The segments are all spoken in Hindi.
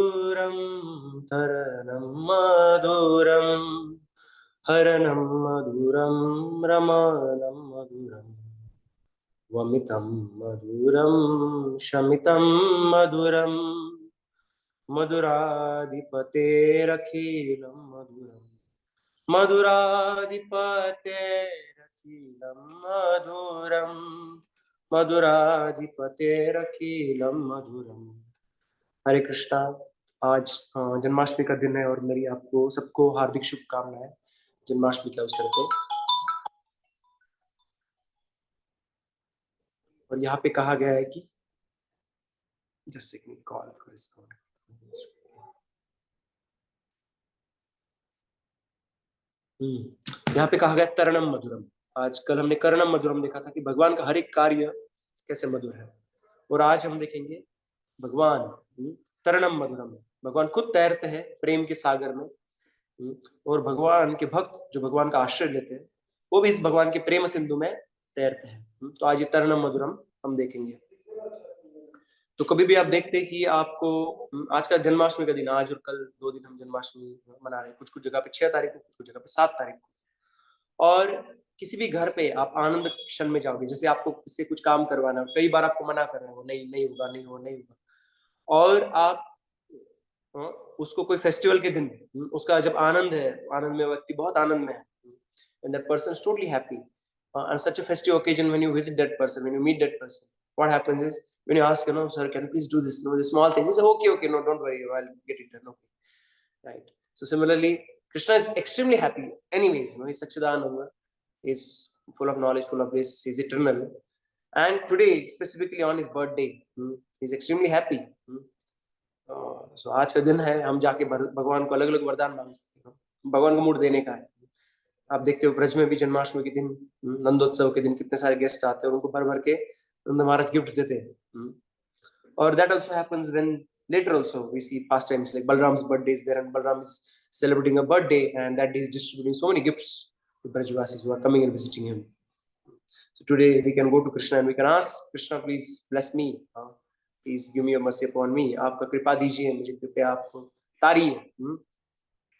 मधुरं तरणं मधुरं हरणं मधुरं रमणं मधुरं वमितं मधुरं शमितं मधुरं मधुराधिपतेरखिलं मधुरं मधुराधिपतेरखिलं मधुरं मधुराधिपतेरखिलं मधुरम्। हरे कृष्णा। आज जन्माष्टमी का दिन है और मेरी आपको सबको हार्दिक शुभकामनाएं जन्माष्टमी के अवसर पे। और यहाँ पे कहा गया है कि just second call for this call. यहाँ पे कहा गया तरणम मधुरम। आज कल हमने करणम मधुरम देखा था कि भगवान का हर एक कार्य कैसे मधुर है, और आज हम देखेंगे भगवान तरणम मधुरम। भगवान खुद तैरते हैं प्रेम के सागर में, और भगवान के भक्त जो भगवान का आश्रय लेते हैं वो भी इस भगवान के प्रेम सिंधु में तैरते हैं। तो आज ये तरणम मधुरम हम देखेंगे। तो कभी भी आप देखते हैं कि आपको आज का जन्माष्टमी का दिन, आज और कल 2 दिन हम जन्माष्टमी मना रहे हैं। कुछ कुछ जगह पे 6 तारीख को, कुछ कुछ जगह पे 7 तारीख को। और किसी भी घर पे आप आनंद क्षण में जाओगे, जैसे आपको इससे कुछ काम करवाना, कई बार आपको मना कर रहे हो, नहीं नहीं होगा, नहीं होगा, नहीं होगा, और आप उसको कोई फेस्टिवल के दिन उसका जब आनंद है, आनंद में व्यक्ति बहुत आनंद में है, and that person is totally happy on such a festive occasion. When you visit that person, when you meet that person, what happens is when you ask, sir, can you please do this, the small thing, you say, okay, okay, no, don't worry, I'll get it done, okay, right? So similarly, Krishna is extremely happy anyways. He's Sachidananda, he's full of knowledge, full of bliss, he's eternal, and today specifically on his birthday, he's extremely happy. सो आज का दिन है, हम जाके भगवान को अलग अलग वरदान मांग सकते हैं, भगवान को मूड देने का है। आप देखते हो ब्रज में भी जन्माष्टमी के दिन, नंदोत्सव के दिन कितने सारे गेस्ट आते हैं और उनको भर भर के नंद महाराज गिफ्ट्स देते हैं। और that also happens when later also we see pastimes like Balram's birthday is there, and Balram is celebrating a birthday, and that day is distributing so many gifts to Brajvasis who are coming and visiting him. So today we can go to Krishna and we can ask Krishna, please bless me, please give me your mercy upon me, आपका कृपा दीजिए मुझे, कृपया आप तारिए।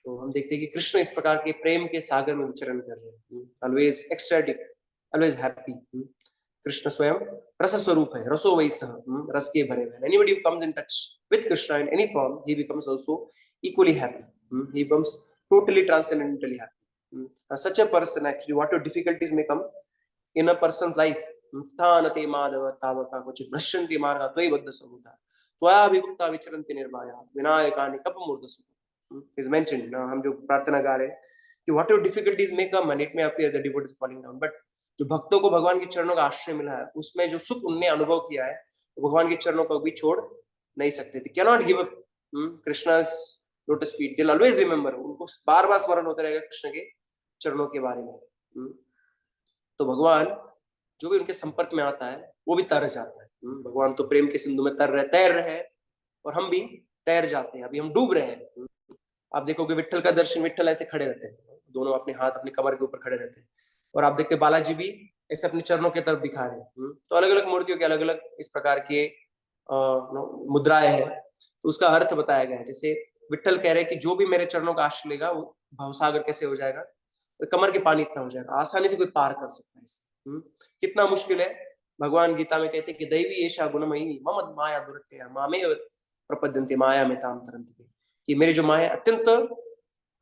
तो हम देखते हैं कि कृष्ण इस प्रकार के प्रेम के सागर में विचरण कर रहे हैं, always ecstatic, always happy. Krishna स्वयं रस स्वरूप है, रसो वै सह, रस के भरे हुए। Anybody who comes in touch with Krishna in any form, he becomes also equally happy, he becomes totally transcendentally happy. Such a person actually what difficulties may come in a person's life, thanate madhava tavaka क्वचित् भ्रश्यन्ति मार्गा त्वयि बद्ध स्वरूपा त्वया अभियुक्ता विचरन्ति निर्भया विनायकानि कपमूर्धसु is mentioned। हम जो प्रार्थना गा रहे हैं कि what your difficulties may come and it may appear the devotees falling down, but जो भक्तों को भगवान के चरणों का आश्रय मिला है, उसमें जो सुख उनने अनुभव किया है, वो भगवान के चरणों को भी छोड़ नहीं सकते थे। cannot give up Krishna's lotus feet, they'll always remember, उनको बार बार स्मरण होता रहेगा कृष्ण के चरणों के बारे में। तो भगवान जो भी उनके संपर्क में आता है वो भी तर जाता है। भगवान तो प्रेम के सिंधु में तैर रहे हैं, और हम भी तैर जाते हैं, अभी हम डूब रहे हैं। आप देखोगे विट्ठल का दर्शन, विट्ठल ऐसे खड़े रहते हैं, दोनों अपने हाथ अपने कमर के ऊपर खड़े रहते हैं, और आप देखते बालाजी भी ऐसे अपने चरणों की तरफ दिखा रहे हैं। तो अलग अलग मूर्तियों के अलग अलग इस प्रकार के मुद्राएं हैं, तो उसका अर्थ बताया गया है। जैसे विट्ठल कह रहे हैं कि जो भी मेरे चरणों का आश्रय लेगा वो भवसागर कैसे हो जाएगा, कमर के पानी इतना हो जाएगा, आसानी से कोई पार कर सकता है इसे। कितना मुश्किल है। भगवान गीता में कहते हैं कि दैवी एषा गुणमयी मम माया दुरत्या मामे प्रपद्यन्ते माया में ताम तरन्ति, कि मेरी जो माया अत्यंत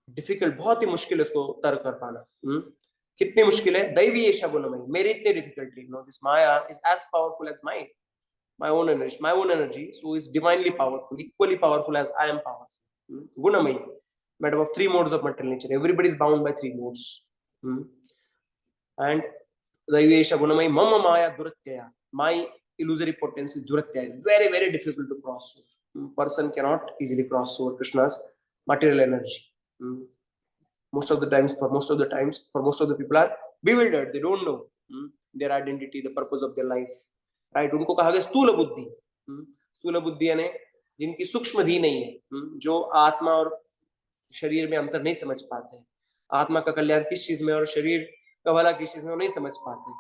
डिफिकल्ट, बहुत ही मुश्किल है उसको तर कर पाना। कितनी मुश्किल है। दैवी एषा गुणमयी, मेरी इतनी difficulty, no this maya is as powerful as mind, my own energy, so is divinely powerful, equally powerful as I am powerful। Gunamayi, made up of 3 modes of material nature, everybody is bound by 3 modes। And Daivesha Gunamayi Mama Maya Duratyaya, my illusory potency Duratyaya is very very difficult to cross। Person cannot easily cross over Krishna's material energy। Most of the times, for most of the people are bewildered, they don't know their identity, the purpose of their life, right. उनको कहा गया स्थूल बुद्धि। स्थूल बुद्धि यानी जिनकी सूक्ष्म धी नहीं है, जो आत्मा और शरीर में अंतर नहीं समझ पाते, आत्मा का कल्याण किस चीज में और शरीर का भला किस चीज में नहीं समझ पाते,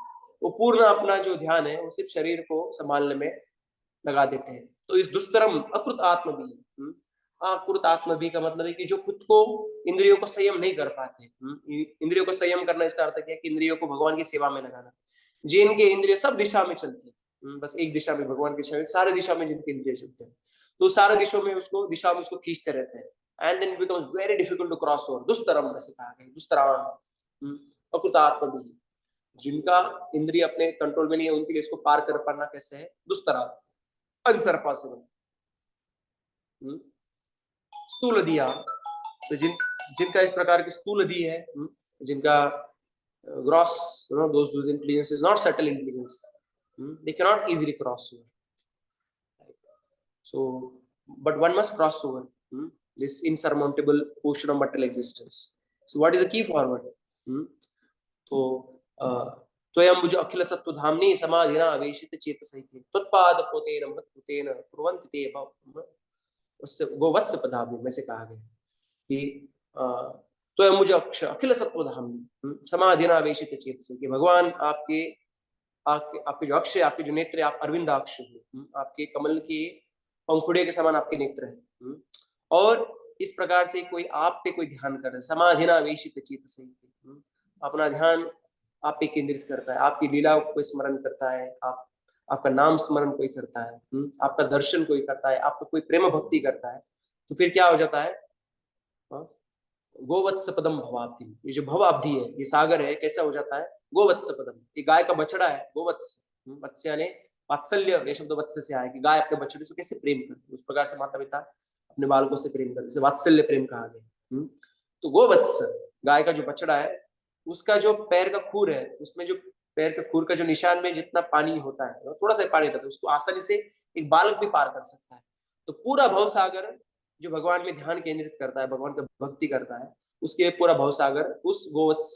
वो पूर्ण अपना जो ध्यान है वो सिर्फ शरीर को संभालने में लगा देते हैं। तो इस दुस्तरम अकृत आत्म भी, आकृत आत्मभी का मतलब है कि जो खुद को इंद्रियों को संयम नहीं कर पाते। इंद्रियों को संयम करना इसका अर्थ क्या है कि इंद्रियों को भगवान की सेवा में लगाना। जिनके इंद्रिय सब दिशा में चलते हैं, बस एक दिशा में भगवान की सेवा, सारे दिशा में जिनके इंद्रिय चलते हैं, तो सारे दिशा में उसको खींचते रहते हैं। And then becomes very difficult to cross over. दुस्तरम ऐसे कहा गया, दुस्तराम अकृत आत्मभी। जिनका इंद्रिय अपने कंट्रोल में नहीं है, उनके लिए इसको पार कर पाना कैसे है? दुस्तराम, अनसरपासिबल। स्थूल दिया, तो जिनका इस प्रकार की स्थूल दी है, जिनका gross, those whose intelligence is not subtle intelligence, they cannot easily cross over. So but one must cross over this insurmountable ocean of material existence. So what is the key forward? तो त्वयं भुज अखिल सत्व धामनि समाधिना आवेशित चेतसैः त्वत्पाद पोतेन मत्कृतेन कुर्वन्ति ते गोवत्स पदाभि में से कहा गया कि तो मुझे अखिल सत्वधाम समाधिना आवेशित चेतसे, कि भगवान आपके आपके जो अक्ष, आपके जो नेत्र, आप अरविंदाक्ष हो, आपके कमल के पंखुड़े के समान आपके नेत्र हैं, और इस प्रकार से कोई आप पे कोई ध्यान कर रहा है, समाधिना आवेशित चेतसे, अपना ध्यान आप पे केंद्रित करता है, आपकी लीला को स्मरण करता है, आपका नाम स्मरण कोई करता है, आपका दर्शन कोई करता है, आपको कोई प्रेम भक्ति करता है, तो फिर क्या हो जाता है? गोवत्स पदम भवाब्धि। ये जो भवाब्धि है, ये सागर है, कैसा हो जाता है? गोवत्स पदम। ये गाय का बछड़ा है, गोवत्स। वत्स यानी वात्सल्य, ये शब्द वत्स से आया कि गाय अपने बछड़े से कैसे प्रेम करती है, उस प्रकार से माता पिता अपने बालकों से प्रेम करते, जैसे वात्सल्य प्रेम कहा गया। तो गोवत्स, गाय का जो बछड़ा है, उसका जो पैर का खूर है, उसमें जो पैर के खूर का जो निशान में जितना पानी होता है, थोड़ा सा पानी रहता है, उसको आसानी से एक बालक भी पार कर सकता है। तो पूरा भवसागर जो भगवान में ध्यान केंद्रित करता है, भगवान का भक्ति करता है, उसके पूरा भवसागर उस गोवत्स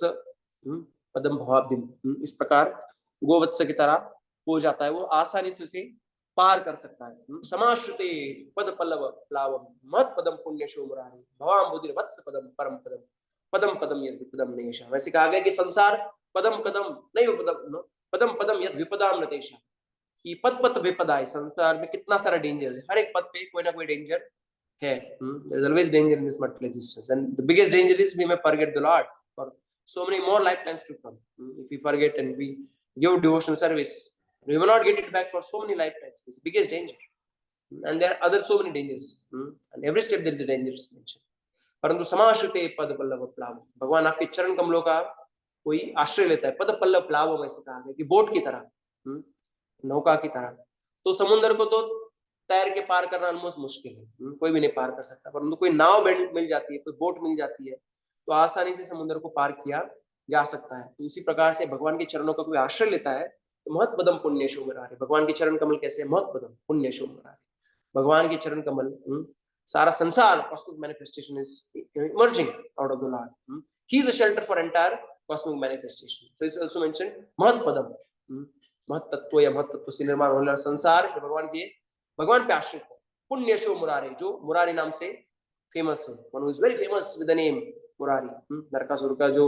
पदम भवाब्धिम, इस प्रकार गोवत्स की तरह हो जाता है, वो आसानी से उसे पार कर सकता है। समाश्रुते पद पल्लव प्लावम महत पदम पुण्यशो मुरारी भवाम बुधिर वत्स पदम परम पदम पदम पदम यद विपदम नयेशा। वैसे कहा गया कि संसार पदम पदम नहीं विपदम, पदम पदम यद विपदाम नतेशा, कि पद पद विपदा है। संसार में कितना सारा डेंजर है, हर एक पद पे कोई ना कोई डेंजर है। There is always danger in this material existence, and the biggest danger is we may forget the Lord for so many more lifetimes to come. If we forget and we give devotional service, we will not get it back for so many lifetimes. It's the biggest danger, and there are other so many dangers, and every step there is a danger mentioned. परंतु समाश्रिते पद पल्लव प्लाव, भगवान आपके चरण कमलों का कोई आश्रय लेता है। पद पल्लव प्लाव ऐसे कहा गया कि बोट की तरह, नौका की तरह। तो समुद्र को तो तैर के पार करना ऑलमोस्ट मुश्किल है, कोई भी नहीं पार कर सकता, परंतु कोई नाव मिल जाती है, कोई बोट मिल जाती है, तो आसानी से समुद्र को पार किया जा सकता है। तो उसी प्रकार से भगवान के चरणों का कोई आश्रय लेता है तो महत पदम पुण्यशो मुरारी। भगवान के चरण कमल कैसे? महत पदम पुण्यशो मुरारी। भगवान के चरण कमल, सारा संसार cosmic manifestation is emerging out of the Lord. He is a shelter for entire cosmic manifestation. So it's also mentioned महत पदम, महत तत्व या महत तत्व से निर्माण होने वाला संसार भगवान पे आश्रित है। पुण्यशो मुरारी, जो मुरारी नाम से फेमस है, one who is very famous with the name Murari. Narakasura का जो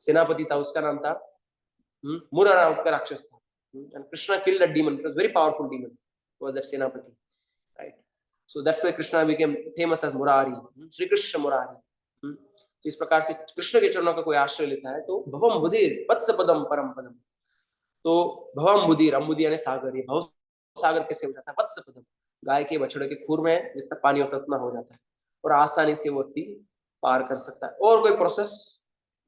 सेनापति था, उसका नाम था मुरा नाम का राक्षस था, and Krishna killed that demon. It was very powerful demon, was that senapati, right? So that's why Krishna became famous as Murari, Shri Krishna Murari. तो इस प्रकार से कृष्ण के चरणों का कोई आश्रय लेता है तो भवम बुधिर वत्स पदम परम पदम। तो भवम बुधिर, अम्बुधि यानी सागर, ये भव सागर कैसे हो जाता है? वत्स पदम, गाय के बछड़े के खूर में जितना पानी होता है उतना हो जाता है, और आसानी से वो व्यक्ति पार कर सकता है। और कोई प्रोसेस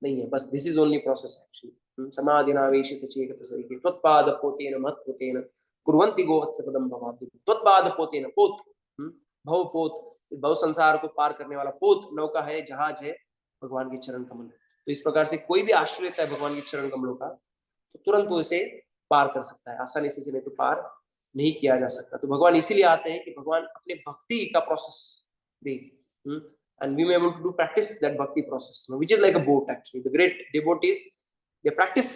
नहीं है, बस this is only process actually. समाधिनावेशित चेतसैः त्वत्पाद पोतेन महत्पोतेन कुर्वन्ति गोवत्स पदम भवाब्धि। त्वत्पाद पोतेन, पोत, भव पोत, भव संसार को पार करने वाला पोत, नौका है, जहाज है, भगवान के चरण कमल। तो इस प्रकार से कोई भी आश्रय लेता है भगवान के चरण कमलों का, तो तुरंत वो इसे पार कर सकता है, आसानी से नहीं तो पार नहीं किया जा सकता। तो भगवान इसीलिए आते हैं कि भगवान अपने भक्ति का process they, and we may able to do practice that bhakti process, which is like a boat actually. The great devotees, they practice,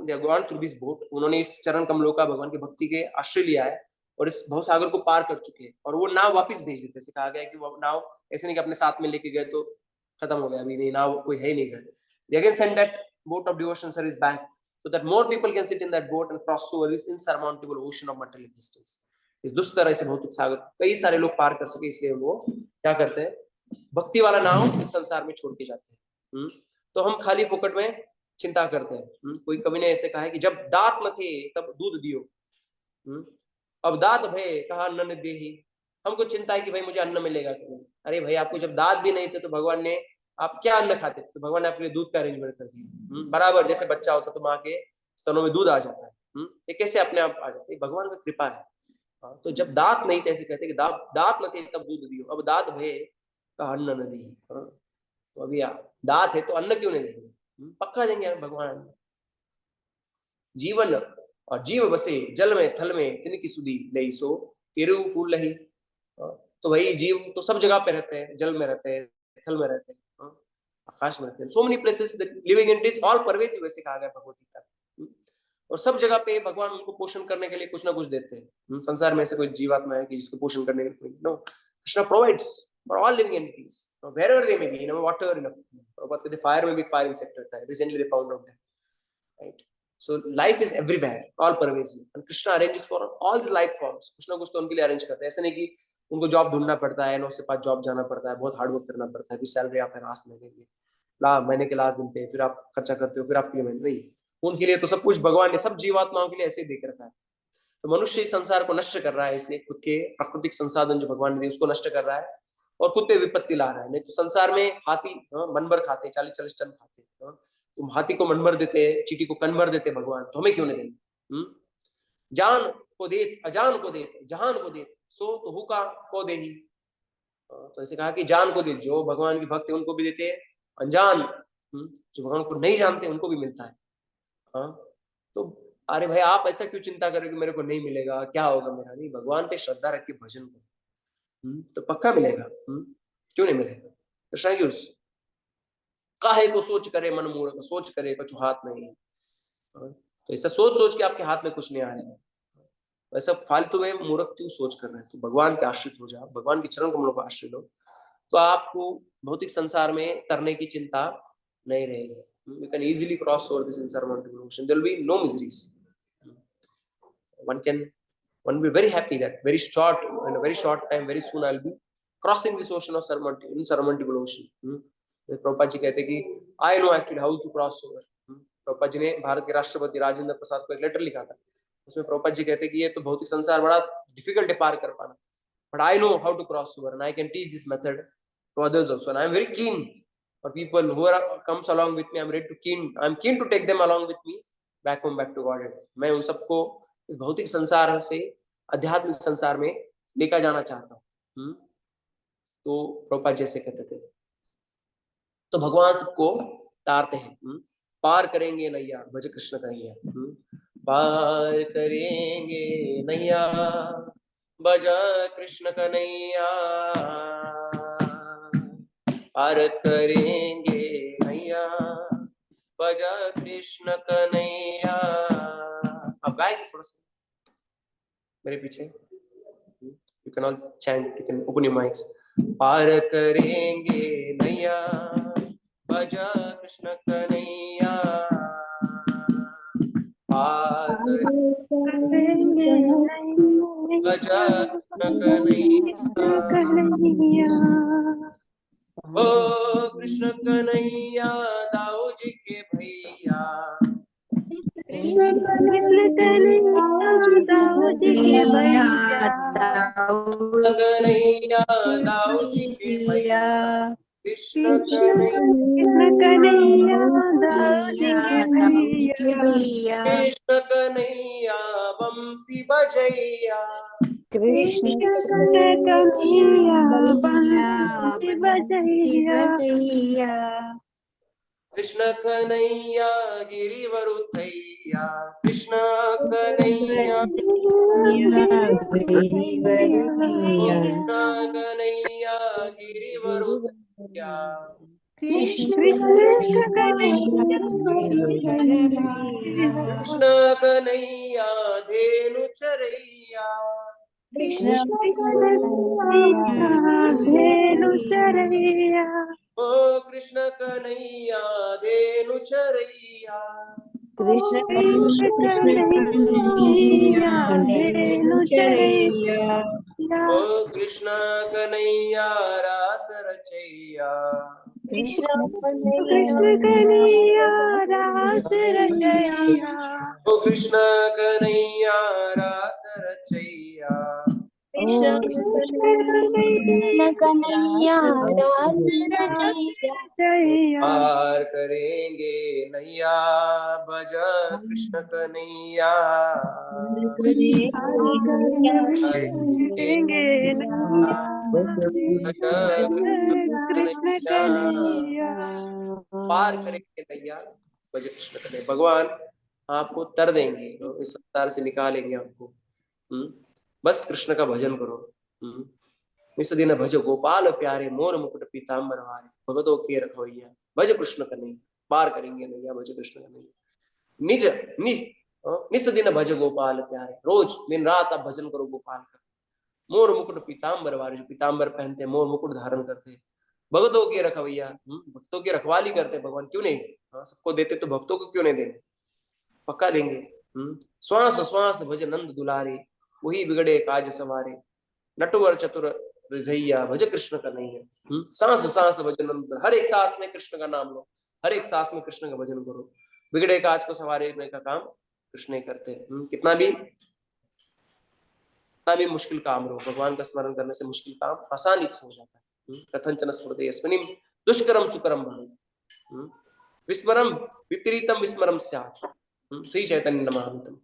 they have gone through this boat. उन्होंने इस चरण कमलों का भगवान की भक्ति के आश्रय लिया है और इस भवसागर को पार कर चुके हैं, और वो नाव वापस भेज देते। ऐसे कहा गया है कि वो नाव ऐसे नहीं कि अपने साथ में लेके गए तो खत्म हो गया, अभी नहीं नाव कोई है ही नहीं घर, they again send that boat of devotion service back so that more people can sit in that boat and cross over this insurmountable ocean of material existence. इस दुष्ट तरह से भौतिक सागर कई सारे लोग पार कर सके, इसलिए वो क्या करते हैं, भक्ति वाला नाव इस संसार में छोड़ के जाते हैं। तो हम खाली फोकट में चिंता करते हैं। कोई कवि ने ऐसे कहा है कि जब दांत न थे तब दूध दियो, अब दांत भय कहा अन्न देही। हमको चिंता है कि भाई मुझे अन्न मिलेगा कि नहीं। अरे भाई आपको जब दांत भी नहीं थे तो भगवान ने, आप क्या अन्न खाते, तो भगवान ने आपके लिए दूध का अरेंजमेंट कर दिया। बराबर जैसे बच्चा होता तो माँ के स्तनों में दूध आ जाता है, ये कैसे अपने आप आ जाता है, भगवान की कृपा है। तो जब दांत नहीं थे, ऐसे कहते कि दांत न थे तब दूध दियो, अब दांत भय कहा अन्न न देही। तो अभी दांत है तो अन्न क्यों नहीं देंगे, पक्का देंगे भगवान। जीवन और जीव बसे जल में थल में तिनकी सुधी लई सो तिरु फूल लही। तो वही जीव तो सब जगह पे रहते हैं, जल में रहते हैं, थल में रहते हैं, आकाश में रहते हैं। So many places living in it all pervasive, वैसे कहा गया भगवत गीता। और सब जगह पे भगवान उनको पोषण करने के लिए कुछ ना कुछ देते हैं। संसार में ऐसे कोई जीवात्मा है कि जिसको पोषण करने के लिए no, Krishna provides for all living entities wherever they may be, in water, in property, the fire में भी फायर इंसेक्ट रहता है, recently they found out that, right. So life is everywhere, all pervasive, and Krishna arranges for all these life forms. कुछ ना कुछ तो उनके लिए अरेंज करते हैं। ऐसे नहीं कि उनको जॉब ढूंढना पड़ता है, 9 से 5 जॉब जाना पड़ता है, बहुत हार्ड वर्क करना पड़ता है, फिर सैलरी आप लास्ट महीने की, महीने के लास्ट दिन पे फिर आप खर्चा करते हो, फिर आपके लिए नहीं। उनके लिए तो सब कुछ भगवान ने सब जीवात्माओं के लिए ऐसे ही देख रखा है। तो मनुष्य इस संसार को नष्ट कर रहा है, इसलिए खुद के प्राकृतिक संसाधन जो भगवान ने दिए उसको नष्ट कर रहा है और खुद पे विपत्ति ला रहा है। नहीं तो संसार में हाथी मनभर खाते, 40-40 टन खाते, तुम हाथी को मनभर देते, चींटी को कनभर देते भगवान, तो हमें क्यों नहीं देंगे। जान को देत अजान को देत जहान को देत सो तो हुका को दे ही। तो ऐसे कहा कि जान को देत, जो भगवान के भक्त है उनको भी देते हैं, अनजान जो भगवान को नहीं जानते उनको भी मिलता है। तो अरे भाई आप ऐसा क्यों चिंता करो कि मेरे को नहीं मिलेगा, क्या होगा मेरा, नहीं, भगवान पे श्रद्धा रख के भजन करो, तो पक्का मिलेगा। क्यों नहीं मिलेगा। कृष्ण यूज काहे को सोच करे मन मूर्ख, सोच करे कुछ हाथ नहीं। तो ऐसा सोच सोच के आपके हाथ में कुछ नहीं आ रहा है, वैसा फालतू में मूर्ख क्यों सोच कर रहे हैं। तो भगवान के आश्रित हो जाओ, भगवान के चरण कमलों को आश्रित हो, तो आपको भौतिक संसार में तरने की चिंता नहीं रहेगी। You can easily cross over this insurmountable ocean. There will be no miseries. One will be very happy that very short, in a very short time, very soon I'll be crossing this ocean of insurmountable ocean. Prabhupada ji कहते कि I know actually how to cross over. Prabhupada ji ने भारत के राष्ट्रपति राजेंद्र प्रसाद को एक लेटर लिखा था, उसमें प्रभुपाद जी कहते कि ये तो भौतिक संसार बड़ा डिफिकल्ट है पार कर पाना, but I know how to cross over and I can teach this method to others also, and I am very keen for people who comes along with me. I'm keen to take them along with me back home, back to Godhead. मैं उन सबको इस भौतिक संसार से आध्यात्मिक संसार में लेकर जाना चाहता हूँ। तो प्रभुपाद जैसे कहते थे, तो भगवान सबको तारते हैं, पार करेंगे नैया भज कृष्ण कन्हैया, पार करेंगे नैया भज कृष्ण कन्हैया, पार करेंगे नैया भज कृष्ण कन्हैया। अब गाएंगे थोड़ा सा मेरे पीछे, you can all chant, you can open your mics. पार करेंगे नैया भज कृष्ण कन्हैया, पार करेंगे भज कृष्ण कन्हैया। ओ कृष्ण कन्हैया दाऊ जी के भैया, कृष्ण कन्हैया दाऊ जी के भैया, कन्हैया दाऊ जी के भैया, कृष्ण कन्हैया दाऊ जी के भैया, कृष्ण कन्हैया बंसी बजैया, कृष्ण कन्हैया बंसी बजैया, कृष्ण कन्हैया गिरिवर उठैया, कृष्ण कन्हैया कृष्ण कन्हैया गिरिवर उठैया, कृष्ण कन्हैया धेनु चरैया, कृष्ण कन्हैया धेनु चरैया, ओ कृष्ण कन्हैया धेनु चरैया, कृष्ण कृष्ण कन्हैया धेनु चरैया। ओ कृष्ण कन्हैया रास रचैया। कृष्ण कृष्ण कन्हैया रास रचैया। ओ कृष्ण कन्हैया रास रचैया। कृष्ण कृष्ण कन्हैया रास रास रचैया। रचैया। पार करेंगे नैया भज कृष्ण कन्हैया। करेंगे नैया कृष्ण कन्हैया। पार करेंगे नैया भज कृष्ण कन्हैया। भगवान आपको तर देंगे, इस संसार से निकालेंगे आपको। बस कृष्ण का भजन करो। इस दिन भज गोपाल प्यारे मोर मुकुट पीताम्बर हारे। भगतों के रखवैया भज कृष्ण कन्हैया। पार करेंगे नैया भज कृष्ण कन्हैया। निज निज निस दिन भज गोपाल प्यारे। रोज दिन रात आप भजन करो गोपाल का। मोर मुकुट पीताम्बर वाले, जो पीताम्बर पहनते, मोर मुकुट धारण करते, भगतों के रखवैया, भक्तों की रखवाली करते भगवान। क्यों नहीं, सबको देते तो भक्तों को क्यों नहीं देंगे, पक्का देंगे। श्वास श्वास भज नंद दुलारे, वही बिगड़े काज सवारे। नटवर चतुर हृदयया भज कृष्ण कन्हैया। सांस सांस भज नंद, हर एक सांस में कृष्ण का नाम लो, हर एक सांस में कृष्ण का भजन करो। बिगड़े काज को संवारने का काम कृष्ण ही करते हैं। कितना भी मुश्किल काम हो, भगवान का स्मरण करने से मुश्किल काम आसानी से हो जाता है। कथंचन स्मृति अस्मिन् दुष्करम सुकरम भवेत्, विस्मरम विपरीतम विस्मरम स्यात्, श्री चैतन्य नमामितम्।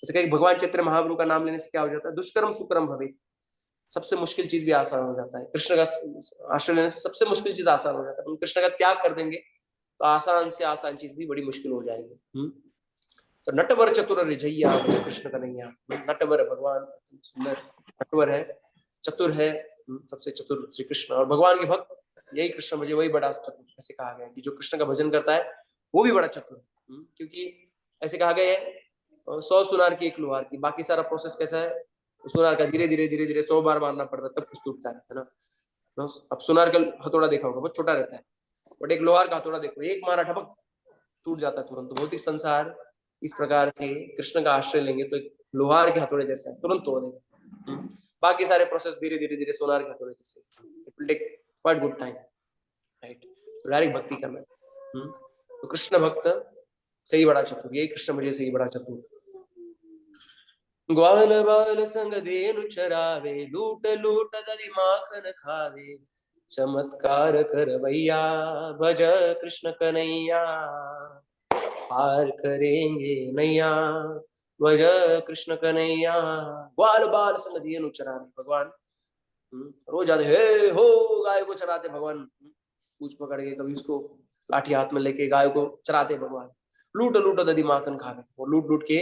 जैसे कहीं भगवान चैतन्य महाप्रभु का नाम लेने से क्या हो जाता है, दुष्करम सुकरम भवेत्, सबसे मुश्किल चीज भी आसान हो जाता है। कृष्ण का आश्रय लेने से सबसे मुश्किल चीज आसान हो जाता है। कृष्ण का त्याग कर देंगे तो आसान से आसान चीज भी बड़ी मुश्किल हो जाएगी। तो नटवर चतुर रिझैया कृष्ण कन्हैया। नटवर भगवान सुंदर नटवर है, चतुर है, सबसे चतुर श्री कृष्ण। और भगवान के भक्त यही कृष्ण भजे वही बड़ा चतुर, ऐसे कहा गया है कि जो कृष्ण का भजन करता है वो भी बड़ा चतुर। क्योंकि ऐसे कहा गया है 100 सुनार की एक लोहार की। बाकी सारा प्रोसेस कैसा है, सुनार का धीरे धीरे धीरे धीरे 100 बार मारना पड़ता है तब कुछ टूटता है ना। अब सुनार का हथौड़ा देखा होगा, बहुत छोटा रहता है, बट एक लोहार का हथौड़ा देखो, एक मारा ढपक टूट जाता है तुरंत। भौतिक संसार इस प्रकार से कृष्ण का आश्रय लेंगे तो एक लोहार के हथौड़े जैसा है, तुरंत तोड़ देगा। बाकी सारे प्रोसेस धीरे धीरे धीरे सोनार के हथौड़े जैसे, it will take quite good time, right. Direct भक्ति करना। तो कृष्ण भक्त से ही बड़ा चतुर, यही कृष्ण भजे से ही बड़ा चतुर। ग्वाल बाल संग धेनु चरावे, लूट लूट दधि माखन खावे। चमत्कार करवैया भज कृष्ण कन्हैया। पार करेंगे नैया भज कृष्ण कन्हैया। ग्वाल बाल संग धेनु चरावे, भगवान रोज आते हे हो गाय को चराते भगवान। पूछ पकड़ के कभी उसको लाठी हाथ में लेके गाय को चराते भगवान। लूट लूट दधी माखन खावे, वो लूट लूट के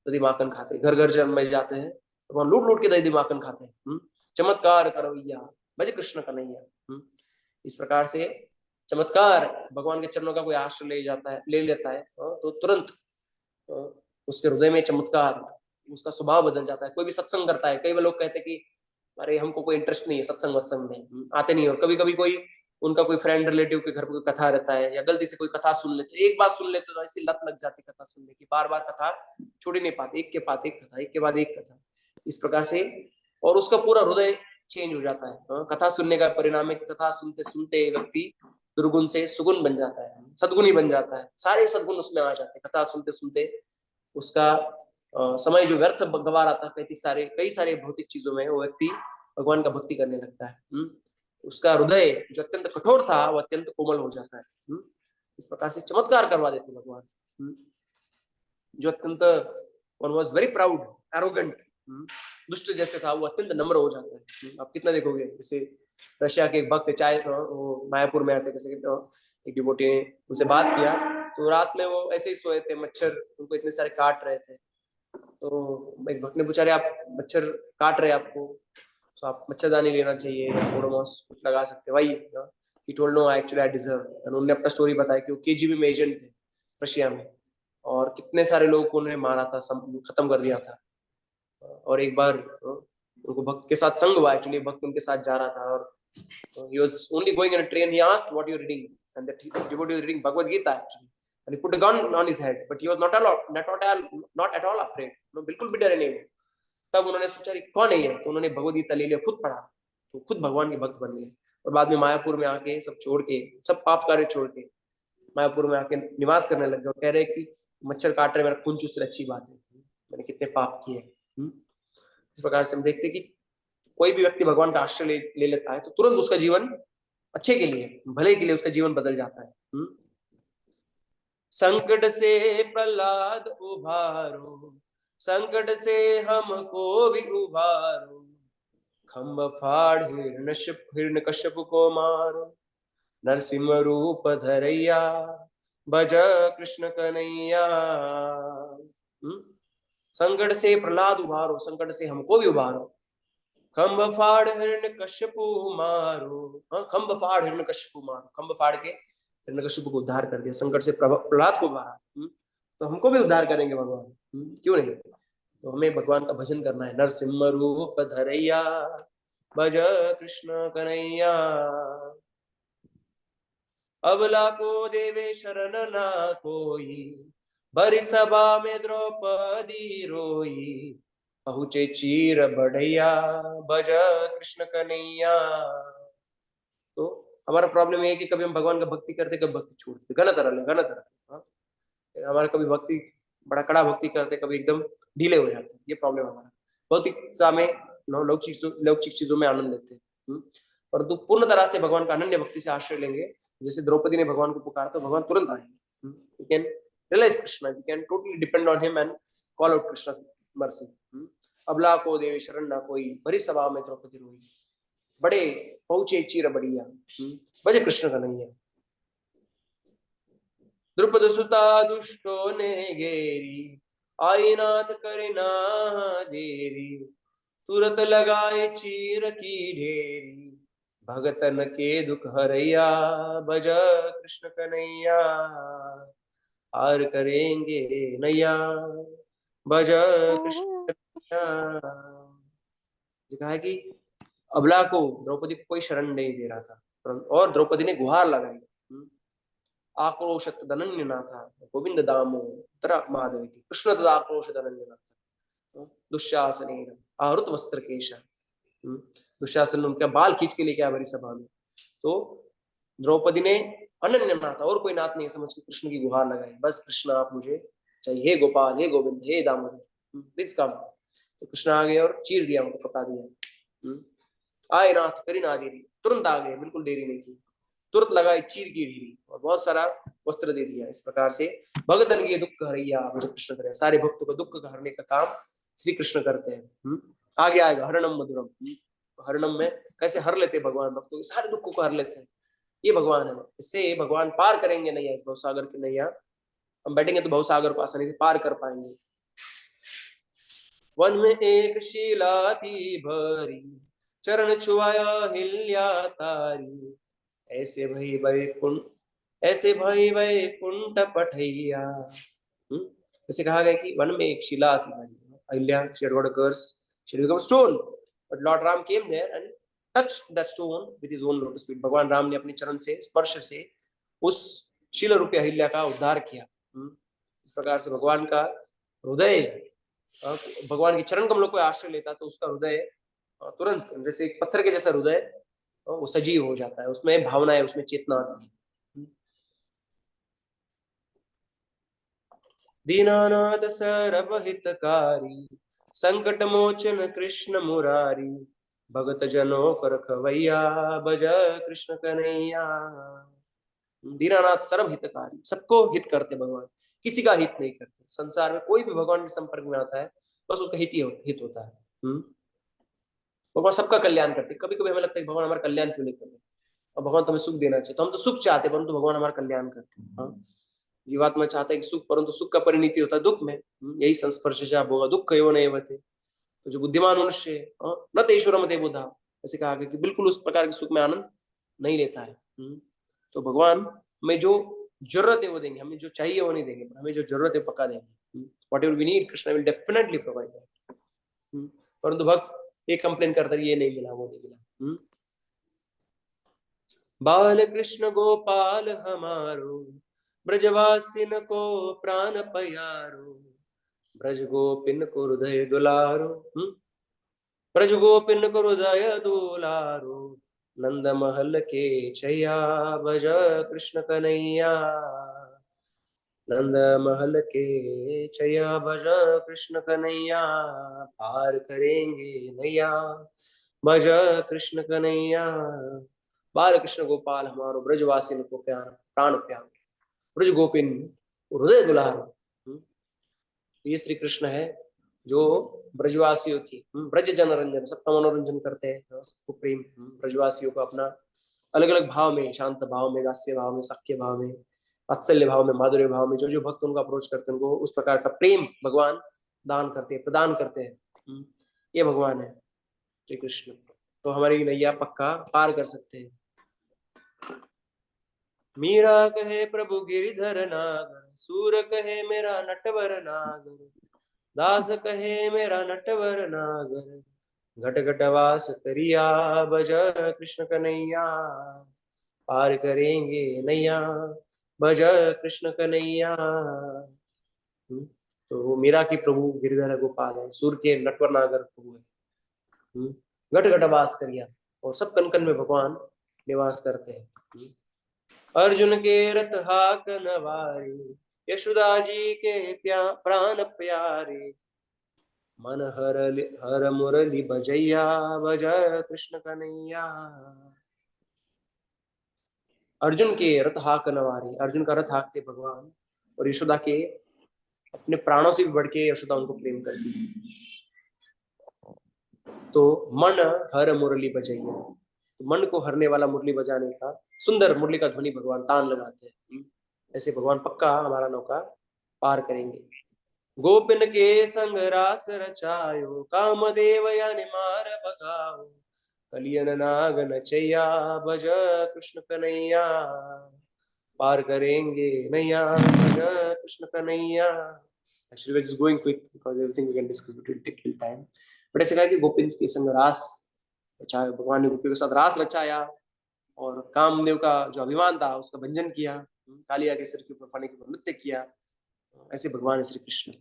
दधी माखन खाते, घर घर जन्म में जाते हैं भगवान, लूट लूट के दधी माखन खाते हैं। चमत्कार करवैया भज कृष्ण कन्हैया। इस प्रकार से चमत्कार, भगवान के चरणों का कोई आश्रय ले लेता है तो तुरंत उसके हृदय में चमत्कार, उसका स्वभाव बदल जाता है। कोई भी सत्संग करता है, कई लोग कहते हैं कि अरे हमको कोई इंटरेस्ट नहीं है सत्संग वत्संग में, आते नहीं। और कभी कभी कोई उनका कोई फ्रेंड रिलेटिव के घर पर कोई कथा रहता है, या गलती से कोई कथा सुन लेते, एक बार सुन लेते तो ऐसी लत लग जाती कथा सुनने की, बार बार कथा छोड़ ही नहीं पाते, एक के बाद एक कथा, एक के बाद एक कथा, इस प्रकार से। और उसका पूरा हृदय चेंज हो जाता है। कथा सुनने का परिणाम है कि कथा सुनते सुनते व्यक्ति दुर्गुण से सुगुण बन जाता है, सदगुणी बन जाता है, सारे सदगुण उसमें आ जाते हैं। कथा सुनते सुनते उसका समय जो व्यर्थ गवा रहा था कई सारे भौतिक चीजों में, वो व्यक्ति भगवान का भक्ति करने लगता है। उसका हृदय जो अत्यंत कठोर था वो अत्यंत कोमल हो जाता है। इस प्रकार से चमत्कार करवा देते भगवान। जो अत्यंत one was very proud arrogant, दुष्ट जैसे था, वो अत्यंत नम्र हो जाता है। आप कितना देखोगे, जैसे रशिया के एक भक्त चाय वो मायापुर में आते, कैसे एक डिवोटी ने उनसे बात किया, तो रात में वो ऐसे ही सोए थे, मच्छर उनको इतने सारे काट रहे थे। तो एक भक्त ने पूछा, अरे आप मच्छर काट रहे आपको, तो आप मच्छरदानी लेना चाहिए, ओडोमॉस कुछ लगा सकते, वही he told no actually I deserve. उन्होंने अपना स्टोरी बताया कि वो केजीबी में एजेंट थे रशिया में, और कितने सारे लोगों को उन्होंने मारा था, खत्म कर दिया था। और एक बार उनको भक्त के साथ संग हुआ, एक्चुअली भक्त उनके साथ जा रहा था, और he was only going in a train, he asked what you reading, and that devotee was reading Bhagavad Gita actually. and he put a gun on his head, but he was not at all afraid. No, बिल्कुल भी डरे नहीं वो। तब उन्होंने सोचा कि कौन है ये, तो उन्होंने भगवद गीता ले लिया, खुद पढ़ा, तो खुद भगवान के भक्त बन गए। और बाद में मायापुर में आके सब छोड़ के, सब पाप कार्य छोड़ के मायापुर में आके निवास करने लग गए, और कह रहे कि मच्छर काट रहे, मेरा खून चूस रहे, अच्छी बात है, मैंने कितने पाप किए। इस प्रकार से हम देखते कि कोई भी व्यक्ति भगवान का आश्रय ले लेता है तो तुरंत उसका जीवन अच्छे के लिए, भले के लिए उसका जीवन बदल जाता है। संकट से प्रहलाद उभारो, संकट से हमको भी उभारो, खम्भ फाड़ हिरण्यकश्यप को मारो, नरसिंह रूप धरैया, भज कृष्ण कन्हैया। संकट से प्रहलाद उभारो, संकट से हमको भी उभारो, खम्भ फाड़ हिरण्यकश्यप मारो। खम्भ फाड़ हिरण्यकश्यप मारो, खम्भ फाड़ के हिरण्यकश्यप को उद्धार कर दिया, संकट से प्रहलाद को उभारा, तो हमको भी उद्धार करेंगे भगवान, क्यों नहीं। तो हमें भगवान का भजन करना है। नरसिंह रूप धरैया, भज कृष्ण कन्हैया, अबला को देवे शरण ना कोई, भरी सभा में द्रौपदी रोई, पहुंचे चीर बढ़ैया, भज कृष्ण कन्हैया। तो हमारा प्रॉब्लम ये है कि कभी हम भगवान का भक्ति करते, कभी भक्ति छोड़ते, गलत तरह हमारा कभी भक्ति बड़ा कड़ा भक्ति करते, कभी एकदम ढीले हो जाते, ये प्रॉब्लम हमारा। भौतिकता में लौकिक चीजों में आनंद लेते हैं, परंतु पूर्ण तरह से भगवान का अनन्य भक्ति से आश्रय लेंगे, जैसे द्रौपदी ने भगवान को पुकारा तो भगवान तुरंत आएंगे। You can realize Krishna, you can totally depend on him and call out Krishna's mercy. अबला को देवे शरण ना कोई, भरी सभा में द्रौपदी रोई, बड़े पहुंचे चीर बढ़िया, भज कृष्ण कन्हैया। द्रुपद सुता दुष्टों ने घेरी, आई नाथ करे ना देरी, तुरत लगाए चीर की ढेरी, भगतन के दुख हरैया, भज कृष्ण कन्हैया। हार करेंगे नैया, भज कृष्ण कन्हैया। कहा है कि अबला को, द्रौपदी को कोई शरण नहीं दे रहा था, और द्रौपदी ने गुहार लगाई, आक्रोशत धनन्यनाथा गोविंद दामो तरा माधवी, कृष्ण तद आक्रोश धनन्यनाथा, दुशासन आहृत वस्त्र केश, दुशासन ने उनका बाल खींच के लेके आया भरी सभा में। तो द्रौपदी ने अनन्य नाथ, और कोई नाथ नहीं समझ के कृष्ण की गुहार लगाई, बस कृष्ण आप मुझे चाहिए, हे गोपाल, हे गोविंद, हे दामोदर, प्लीज कम। तो कृष्ण आ गए और चीर दिया, उनको पका दिया। आए नाथ करी ना देरी, तुरंत आ गए, बिल्कुल देरी नहीं की, तुरंत लगाई चीर की ढीरी, और बहुत सारा वस्त्र दे दिया। इस प्रकार से भगतन के दुख हरैया, मुझे कृष्ण करे, सारे भक्तों को दुख का हरने का काम श्री कृष्ण करते हैं। आगे आएगा हरणम मधुरम, हरणम में कैसे हर लेते भगवान भक्तों के सारे दुखों को हर लेते हैं, ये भगवान है। इससे भगवान पार करेंगे नैया, इस भवसागर की नैया हम बैठेंगे तो भवसागर को आसानी से पार कर पाएंगे। वन में एक शिला थी भरी, चरण छुआया हिल्या तारी, ऐसे भई वैकुंठ पठैया। जैसे कहा गया कि वन में एक शिला थी भरी, Ahilya she had got a curse, she had become a stone, but Lord Ram came there and touched the stone with his own lotus feet. भगवान राम ने अपने चरण से, स्पर्श से उस शिल रूपी अहिल्या का उद्धार किया। इस प्रकार से भगवान का हृदय, भगवान के चरण कमलों को आश्रय लेता तो उसका हृदय तुरंत जैसे एक पत्थर के जैसा हृदय वो सजीव हो जाता है, उसमें भावना है, उसमें चेतना आती है। दीनानाथ सर्वहितकारी, संकट मोचन कृष्ण मुरारी, भगत जनों कर रखवैया, भज कृष्ण कन्हैया। दीनानाथ सर्वहितकारी, सबको हित करते भगवान, किसी का हित नहीं करते। संसार में कोई भी भगवान के संपर्क में आता है बस उसका हित होता है। भगवान सबका कल्याण करते। कभी कभी हमें लगता है कि भगवान हमारा कल्याण क्यों नहीं कर रहे, और भगवान तो हमें सुख देना चाहिए, तो हम तो सुख चाहते परंतु भगवान हमारा कल्याण करते हैं। जीवात्मा चाहता है कि सुख, परंतु सुख का परिणति होता है दुख में। यही संस्पर्श होगा दुख यो नहीं होते। तो जो बुद्धिमान मनुष्य न तेश्वरम ते बुधा, ऐसे कहा गया कि बिल्कुल उस प्रकार के सुख में आनंद नहीं लेता है। तो भगवान हमें जो जरूरत है वो देंगे, हमें जो चाहिए वो नहीं देंगे, हमें जो जरूरत है पक्का देंगे। Whatever we need Krishna will definitely provide that. परंतु भक्त एक कंप्लेन करता है ये नहीं मिला, वो नहीं मिला। बाल कृष्ण गोपाल हमारो, ब्रजवासिन को प्राण प्यारो, ब्रज गोपिन को हृदय दुलारो। ब्रज गोपिन को हृदय दुलारो, नंद महल के छैया भज कृष्ण कन्हैया। नंद महल के छैया भज कृष्ण कन्हैया, पार करेंगे नैया भज कृष्ण कन्हैया। बाल कृष्ण गोपाल हमारो ब्रजवासिन को प्यार प्राण प्यार, ब्रज गोपिन हृदय दुलार। ये श्री कृष्ण है जो ब्रजवासियों की ब्रज जनरंजन, सबका मनोरंजन करते हैं, सबको प्रेम, ब्रजवासियों को अपना अलग अलग भाव में, शांत भाव में, दास्य भाव में, सख्य भाव में, वात्सल्य भाव में, माधुर्य भाव में, जो जो भक्त उनको अप्रोच करते हैं उनको उस प्रकार का प्रेम भगवान दान करते हैं, प्रदान करते हैं। ये भगवान है श्री कृष्ण। तो हमारी नैया पक्का पार कर सकते हैं। मीरा कहे प्रभु गिरिधर नागर, सूर कहे मेरा नटवर नागर, दास कहे मेरा नटवर नागर, घट घटवास करिया भज कृष्ण कन्हैया, पार करेंगे नैया भज कृष्ण कन्हैया। तो मीरा की प्रभु गिरिधर गोपाल है, सूर के नटवर नागर प्रभु है, घट घटवास करिया, और सब कन कन में भगवान निवास करते हैं। अर्जुन के रथ हाकन वारे, यशोदा जी के प्राण प्यारे, मन हर मुरली बजैया भज कृष्ण कन्हैया। अर्जुन के रथ हाकन वारे, अर्जुन का रथ हाकते भगवान, और यशोदा के अपने प्राणों से भी बढ़ के यशोदा उनको प्रेम करती है। तो मन हर मुरली बजैया, तो मन को हरने वाला मुरली बजाने का सुंदर मुरली का ध्वनि भगवान तान लगाते हैं। ऐसे भगवान पक्का हमारा नौका पार करेंगे। गोपिन के संग रास रचायो, कामदेव यानि मार भगाओ, कलियन नाग नचैया भज कृष्ण कन्हैया, पार करेंगे नैया भज Krishna Kanhaiya. Actually, we're just going quick because everything we can discuss, but it will take little time. But ऐसे कहा कि गोपिन के संग रास रचाया, भगवान ने गोपियों के साथ रास रचाया, और कामदेव का जो अभिमान था उसका भंजन किया, कालिया के सिर के ऊपर पानी के ऊपर नृत्य किया। ऐसे भगवान है श्री कृष्ण।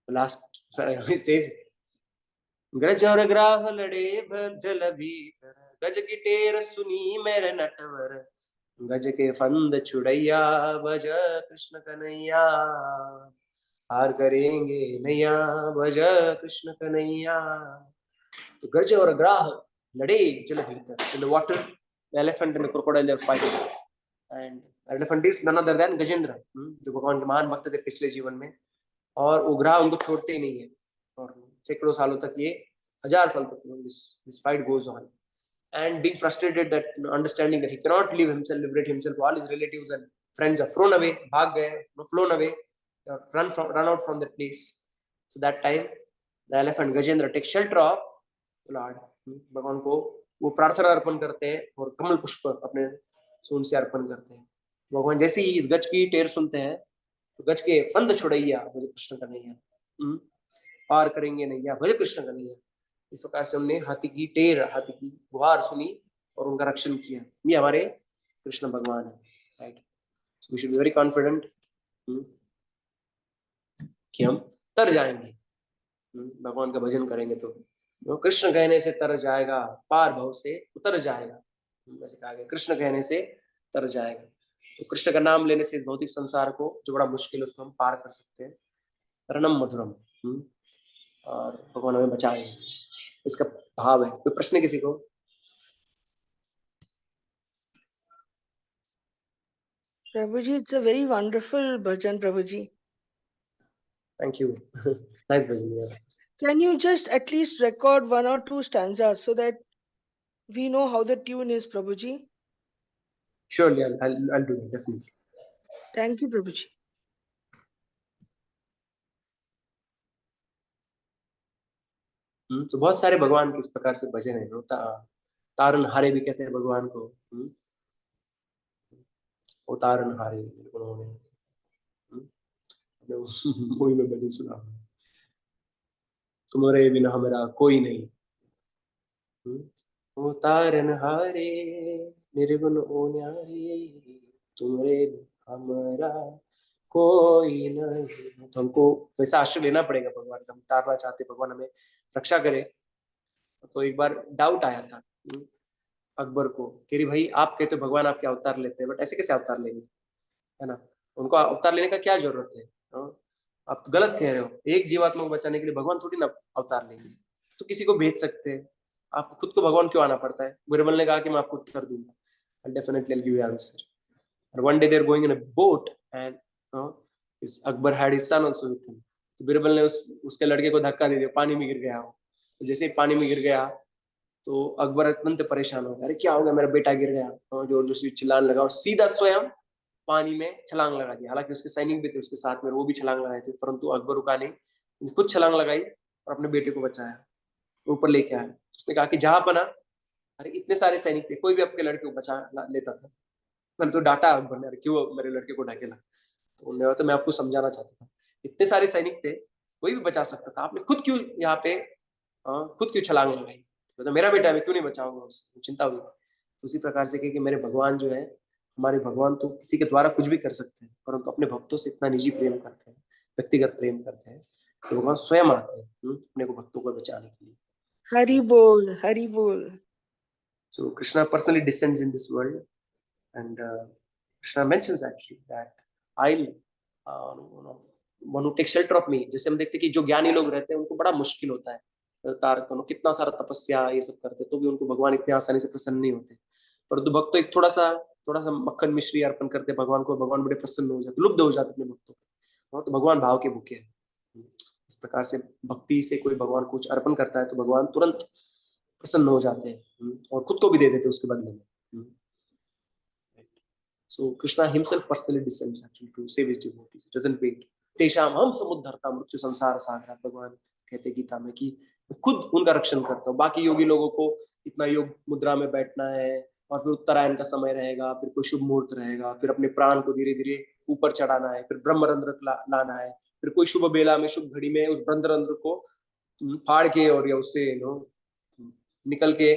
लास्ट सेज, गज और ग्राह लड़े जल भीतर, गज की टेर सुनी मेरे नटवर, गज के फंद छुड़ैया भज कृष्ण कन्हैया, हार करेंगे नैया भज कृष्ण कन्हैया। तो गज और ग्राह लड़े जल भीतर, in the water the elephant and the crocodile are fighting, and elephant is none other than Gajendra, जो भगवान के महान भक्त थे पिछले जीवन में, और वो ग्राह उनको छोड़ते ही नहीं है, और सैकड़ों सालों तक ये, 1000 साल तक this fight goes on, and being frustrated, that understanding that he cannot live himself, liberate himself, all his relatives and friends are thrown away, भाग गए, flown away, run out from that place. So that time the elephant Gajendra takes shelter of Lord, भगवान को वो प्रार्थना अर्पण करते हैं और कमल पुष्प अपने सूंड से अर्पण करते हैं। भगवान जैसे ही इस गज की टेर सुनते हैं तो गज के फंद छुड़ैया भज कृष्ण कन्हैया, पार करेंगे नैया भज कृष्ण कन्हैया। इस प्रकार से उन्होंने हाथी की टेर, हाथी की गुहार सुनी और उनका रक्षण किया। ये हमारे कृष्ण भगवान है, right. We should be very confident कि हम तर जाएंगे, भगवान का भजन करेंगे तो कृष्ण कहने से तर जाएगा, पार भव से उतर जाएगा, वैसे कहा गया कृष्ण कहने से तर जाएगा। तो कृष्ण का नाम लेने से इस भौतिक संसार को जो बड़ा मुश्किल है उसको हम पार कर सकते हैं। तरणम मधुरम, और भगवान हमें बचाएंगे, इसका भाव है। कोई प्रश्न किसी को? Prabhuji, it's a very wonderful bhajan, Prabhuji. Thank you. Nice bhajan. Yeah. Can you just at least record 1 or 2 stanzas so that we know how the tune is, Prabhuji? Surely, I'll do that, definitely. Thank you, Prabhuji. तो बहुत सारे भगवान के इस प्रकार से भजन है। तारन हारे भी कहते हैं भगवान को, वो तारन हारे उन्होंने मूवी में भजन सुना, तुम्हारे बिना हमारा कोई नहीं, वो तारन हारे निर्गुण ओ न्यारे, तुम्हारे हमारा कोई नहीं। तो हमको वैसा आश्रय लेना पड़ेगा भगवान का। हम तारना चाहते भगवान हमें रक्षा करे। तो एक बार डाउट आया था अकबर को कि भाई आप कहते हो भगवान आपके अवतार लेते हैं, बट ऐसे कैसे अवतार लेंगे, है ना? उनको अवतार लेने का क्या जरूरत है? आप तो गलत कह रहे हो। एक जीवात्मा को बचाने के लिए भगवान थोड़ी ना अवतार लेंगे, तो किसी को भेज सकते हैं। आपको खुद को भगवान क्यों आना पड़ता है? बिरबल ने कहा कि मैं आपको उत्तर दूंगा, I'll definitely give you answer. And one day they're going in a boat and Akbar had his son also with him. तो बिरबल ने उसके लड़के को धक्का दे दिया, पानी में गिर गया वो। तो जैसे ही पानी में गिर गया तो अकबर अत्यंत परेशान हो गया, अरे क्या हो गया, मेरा बेटा गिर गया। जोर जोर से चिल्लाने लगा और सीधा स्वयं पानी में छलांग लगा दी। हालांकि उसके सैनिक भी थे उसके साथ में, वो भी छलांग लगाए थे, परंतु अकबर रुका नहीं, खुद छलांग लगाई और अपने बेटे को बचाया, ऊपर लेके आया। उसने कहा कि जहां पना, अरे इतने सारे सैनिक थे, कोई भी आपके लड़के को बचा लेता था। मैंने तो डांटा अकबर ने, अरे क्यों मेरे लड़के को ढकेला? तो मैं आपको समझाना चाहता था, इतने सारे सैनिक थे, कोई भी बचा सकता था, आपने खुद क्यों यहाँ पे खुद क्यों छलांग लगाई? तो मेरा बेटा है, मैं क्यों नहीं बचाऊंगा उससे, चिंता हुई। उसी प्रकार से कि मेरे भगवान जो है, हमारे भगवान तो किसी के द्वारा कुछ भी कर सकते हैं, परंतु अपने भक्तों से इतना निजी प्रेम करते हैं, व्यक्तिगत प्रेम करते हैं, तो भगवान स्वयं आते हैं अपने को भक्तों को बचाने के लिए। हरि बोल, हरि बोल। So Krishna personally descends in this world, and Krishna mentions actually that I'll want to take shelter of me. जैसे हम देखते हैं कि जो ज्ञानी लोग रहते हैं उनको बड़ा मुश्किल होता है तारक, कितना सारा तपस्या ये सब करते, तो भी उनको भगवान इतने आसानी से प्रसन्न नहीं होते। परंतु भक्त तो एक थोड़ा सा मक्खन मिश्री अर्पण करते भगवान को, भगवान बड़े प्रसन्न हो जाते, लुब्ध हो जाते अपने भक्तों को। तो भगवान भाव के भूखे हैं। इस प्रकार से भक्ति से कोई भगवान कुछ अर्पण करता है तो भगवान तुरंत प्रसन्न हो जाते हैं और खुद को भी दे देते उसके बदले में। So Krishna himself personally descends actually to save his devotees. Doesn't wait. तेषाम हम समुद्धरता मृत्यु संसार सागर। भगवान कहते गीता में कि खुद उनका रक्षण करता हूँ। बाकी योगी लोगों को इतना योग मुद्रा में बैठना है और फिर उत्तरायण का समय रहेगा, फिर कोई शुभ मुहूर्त रहेगा, फिर अपने प्राण को धीरे धीरे ऊपर चढ़ाना है, फिर ब्रह्मरंध्र लाना है, फिर कोई शुभ बेला में शुभ घड़ी में उस ब्रह्मरंध्र को फाड़ के और या उससे निकल के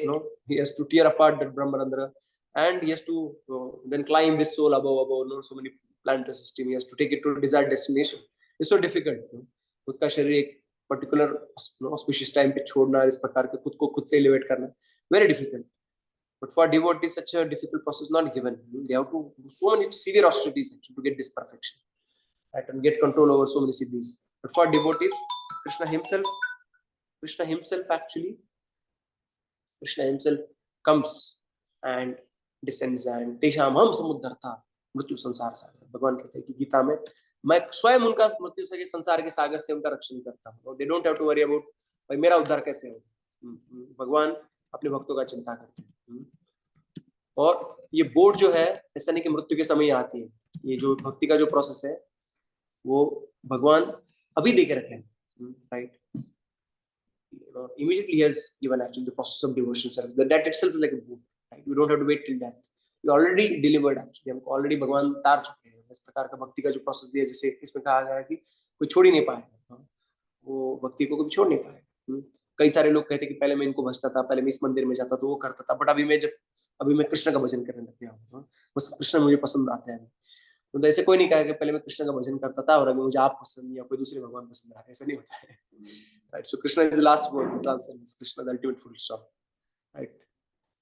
he has to tear apart that brahmarandra, and he has to then climb his soul above so many planetary system. He has to take it to a desired destination. It's so difficult. खुद का शरीर एक पर्टिकुलर ऑस्पिशियस टाइम पे छोड़ना, इस प्रकार के खुद को खुद से एलिवेट करना, very difficult. But for devotees, such a difficult process is not given. They have to do so many severe austerities to get this perfection, right, and get control over so many siddhis. But for devotees, Krishna himself actually, Krishna himself comes and descends and तेषाम हम समुद्धरता मृत्यु संसार सागर। भगवान कहते हैं कि गीता में, मैं स्वयं उनका मृत्यु से संसार के सागर से उनका रक्षण करता हूँ। They don't have to worry about भाई मेरा उद्धार कैसे हो। भगवान अपने भक्तों का चिंता करते हैं। और ये बोट जो है, ऐसा नहीं कि मृत्यु के समय आती है, ये जो भक्ति का जो प्रोसेस है वो भगवान अभी दे के रखे हैं, right. Immediately he has given actually the process of devotion service. That itself is like a boot, right? We don't have to wait till that. We already delivered actually, हमको already भगवान तार चुके हैं। इस प्रकार का भक्ति का जो प्रोसेस दिया, जैसे इसमें कहा गया है कि कोई छोड़ ही नहीं पाएगा, वो भक्ति को कभी छोड़ नहीं पाएगा। कई सारे लोग कहते हैं कि पहले मैं इनको भजता था, पहले मैं इस मंदिर में जाता था, वो करता था, बट अभी मैं कृष्ण का भजन करने लग गया हूँ, बस कृष्ण मुझे पसंद आते हैं। तो ऐसे कोई नहीं कहा कि पहले मैं कृष्ण का भजन करता था और अभी मुझे आप पसंद या कोई दूसरे भगवान पसंद आ रहे हैं, ऐसा नहीं होता है, right? So Krishna is the last word, transcendence. Krishna is the ultimate full stop, right?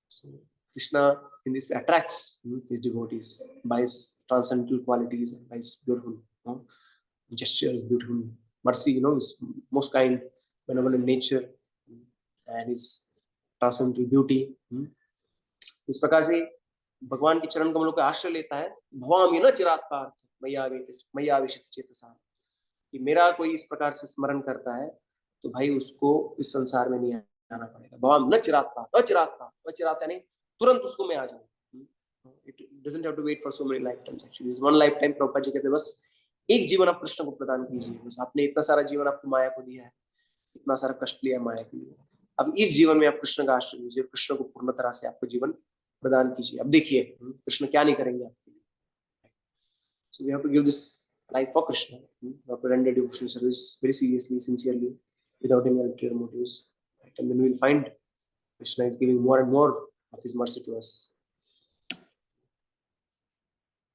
So Krishna in this way attracts his devotees by his transcendental qualities and by his beautiful gestures, beautiful mercy, his most kind, benevolent nature and his transcendental beauty. इस प्रकार से भगवान के चरण कमलों का आश्रय लेता है। भवामि न चिरात पार्थ मैया आवेशित चेतसा, कि मेरा कोई इस प्रकार से स्मरण करता है तो भाई उसको इस संसार में नहीं आना पड़ेगा। भवामि न चिरात पार्थ, अचिरात यानी तुरंत उसको मैं आ जाऊं। It doesn't have to wait for so many life times, actually is one life time. Prabhupada ji कहते हैं बस एक जीवन आप कृष्ण को प्रदान कीजिए। बस आपने इतना सारा जीवन आपको माया को दिया है, इतना सारा कष्ट लिया माया के लिए, अब इस जीवन में आप कृष्ण का आश्रय लीजिए, कृष्ण को पूर्ण तरह से आपको जीवन प्रदान कीजिए। अब देखिए कृष्ण क्या नहीं करेंगे आपके लिए। So we have to give this life for Krishna. We have to render devotional service very seriously, sincerely, without any ulterior motives. Right? And then we will find Krishna is giving more and more of his mercy to us.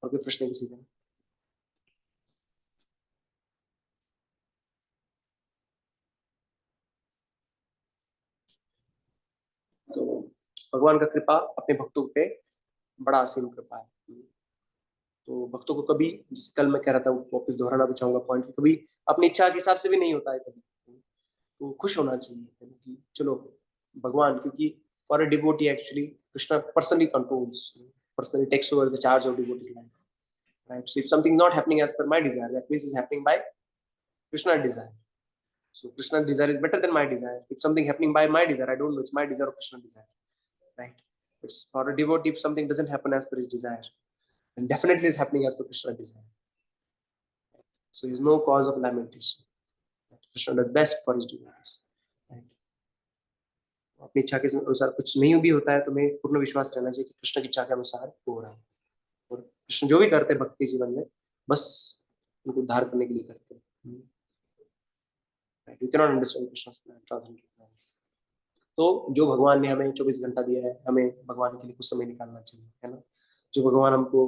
और कोई प्रश्न किसी का? भगवान का कृपा अपने भक्तों पे बड़ा असीम कृपा है। तो भक्तों को कभी, जिस कल मैं कह रहा था, वापस दोहराना भी चाहूंगा पॉइंट, कभी अपनी इच्छा के हिसाब से भी नहीं होता है कभी। तो खुश होना चाहिए कि चलो भगवान, क्योंकि for a devotee actually Krishna personally controls, personally takes over the charge of devotee's life, right? So if something not happening as per my desire, that means is happening by Krishna desire. So Krishna desire is better than my desire. If something happening by my desire, I don't know it's my desire or Krishna desire, right? It's for a devotee. If something doesn't happen as per his desire, then definitely is happening as per Krishna desire. So there's no cause of lamentation. Krishna does best for his devotees, right? अपनी इच्छा के अनुसार कुछ नहीं भी होता है तो हमें पूर्ण विश्वास रहना चाहिए कि कृष्ण की इच्छा के अनुसार हो रहा है, और कृष्ण जो भी करते हैं भक्ति जीवन में बस उनको उद्धार करने के लिए करते हैं. You cannot understand Krishna's plan, transcendental plans. तो जो भगवान ने हमें 24 घंटा दिया है, हमें भगवान के लिए कुछ समय निकालना चाहिए, है ना? जो भगवान हमको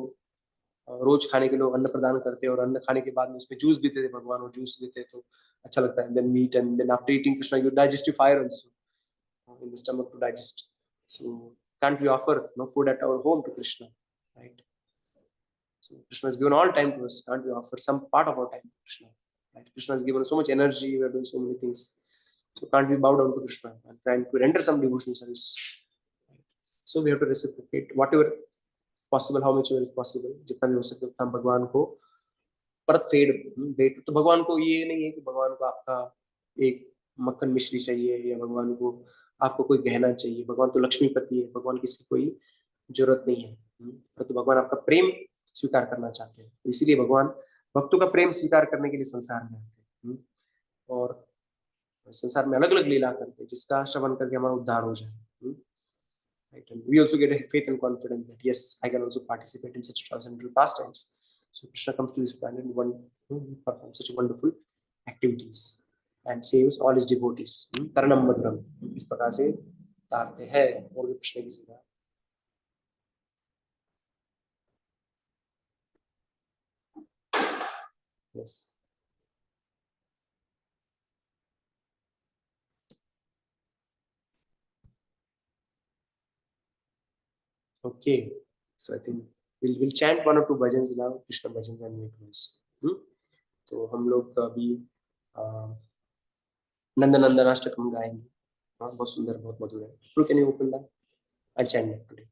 रोज खाने के लिए अन्न प्रदान करते हैं, और अन्न खाने के बाद में उसमें जूस भी देते हैं भगवान, और जूस देते हैं तो अच्छा लगता है. Then meat, and then after eating Krishna you digestive fire also in the stomach to digest. So can't we offer food at our home to Krishna, right? So Krishna has given all time to us. Can't we offer some part of our time to Krishna? Right? Krishna has given us so much energy. We are doing so many things. So can't we bow down to Krishna and try to render some devotional service? Right? So we have to reciprocate whatever possible, how much is possible. जितना भी हो सके उतना हम भगवान को परत भेंट. तो भगवान को ये नहीं है कि भगवान को आपका एक मक्खन मिश्री चाहिए, या भगवान को आपको कोई गहना चाहिए. भगवान तो लक्ष्मीपति है, भगवान किसी कोई जरूरत नहीं है. परंतु भगवान आपका प्रेम स्वीकार करना चाहते हैं. तो इसीलिए भगवान भक्तों का प्रेम स्वीकार करने के लिए संसार में आते हैं, और संसार में अलग अलग लीला करते हैं जिसका श्रवण करके हमारा उद्धार हो जाए. Right? And we also get a faith and confidence that yes, I can also participate in such transcendental pastimes. So Krishna comes to this planet and performs such wonderful activities and saves all his devotees. Taranam Madhuram. इस प्रकार से तारते हैं और भी कृष्ण की सेवा. Yes. Okay. So I think we'll chant one or two bhajans now, Krishna bhajans, and we close. तो हम लोग अभी नंदनंदनाष्टकम गाएंगे. बहुत सुंदर, बहुत मधुर है. Can you open that? I'll chant that today.